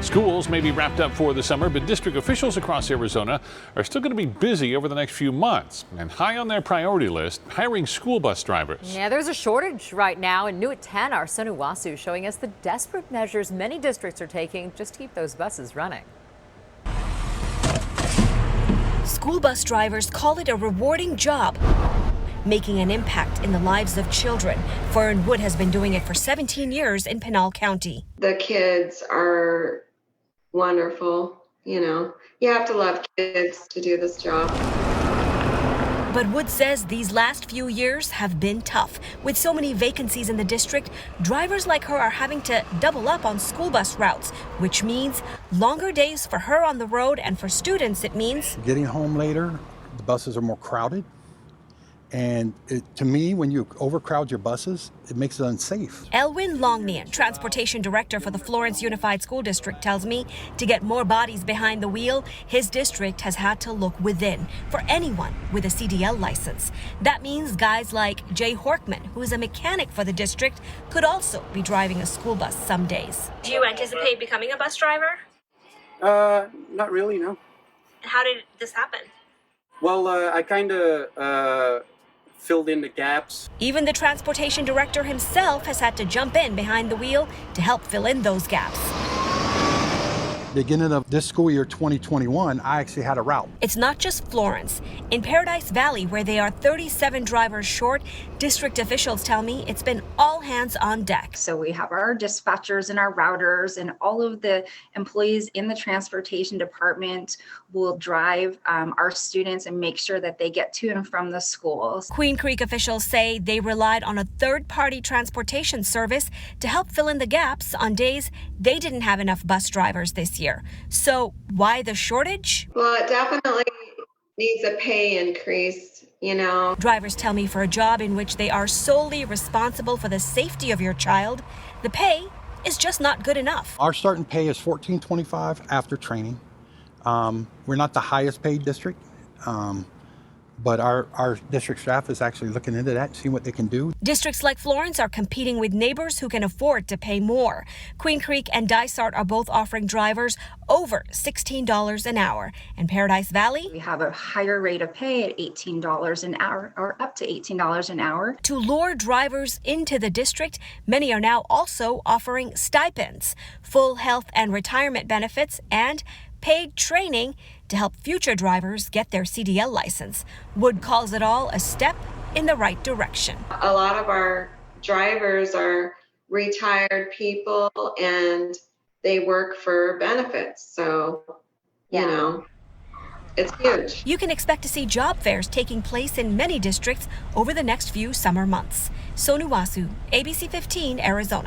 Schools may be wrapped up for the summer, but district officials across Arizona are still going to be busy over the next few months. And high on their priority list, hiring school bus drivers. Yeah, there's a shortage right now. And new at 10, our Sonu Wasu showing us the desperate measures many districts are taking just to keep those buses running. School bus drivers call it a rewarding job, making an impact in the lives of children. Fern Wood has been doing it for 17 years in Pinal County. The kids are wonderful. You have to love kids to do this job. But Wood says these last few years have been tough. With so many vacancies in the district, drivers like her are having to double up on school bus routes, which means longer days for her on the road, and for students it means getting home later. The buses are more crowded. And to me, when you overcrowd your buses, it makes it unsafe. Elwin Longnian, transportation director for the Florence Unified School District, tells me to get more bodies behind the wheel, his district has had to look within for anyone with a CDL license. That means guys like Jay Horkman, who is a mechanic for the district, could also be driving a school bus some days. Do you anticipate becoming a bus driver? Not really, no. How did this happen? Well, I kind of filled in the gaps. Even the transportation director himself has had to jump in behind the wheel to help fill in those gaps. Beginning of this school year 2021, I actually had a route. It's not just Florence. In Paradise Valley, where they are 37 drivers short, district officials tell me it's been all hands on deck. So we have our dispatchers and our routers, and all of the employees in the transportation department will drive our students and make sure that they get to and from the schools. Queen Creek officials say they relied on a third-party transportation service to help fill in the gaps on days they didn't have enough bus drivers this year. So why the shortage? Well, it definitely needs a pay increase, Drivers tell me for a job in which they are solely responsible for the safety of your child, the pay is just not good enough. Our starting pay is $14.25 after training. We're not the highest paid district, but our district staff is actually looking into that, seeing what they can do. Districts like Florence are competing with neighbors who can afford to pay more. Queen Creek and Dysart are both offering drivers over $16 an hour. And Paradise Valley, We have a higher rate of pay at $18 an hour, or up to $18 an hour. to lure drivers into the district, many are now also offering stipends, full health and retirement benefits, and paid training to help future drivers get their CDL license. Wood calls it all a step in the right direction. A lot of our drivers are retired people and they work for benefits. So, it's huge. You can expect to see job fairs taking place in many districts over the next few summer months. Sonu Wasu, ABC 15, Arizona.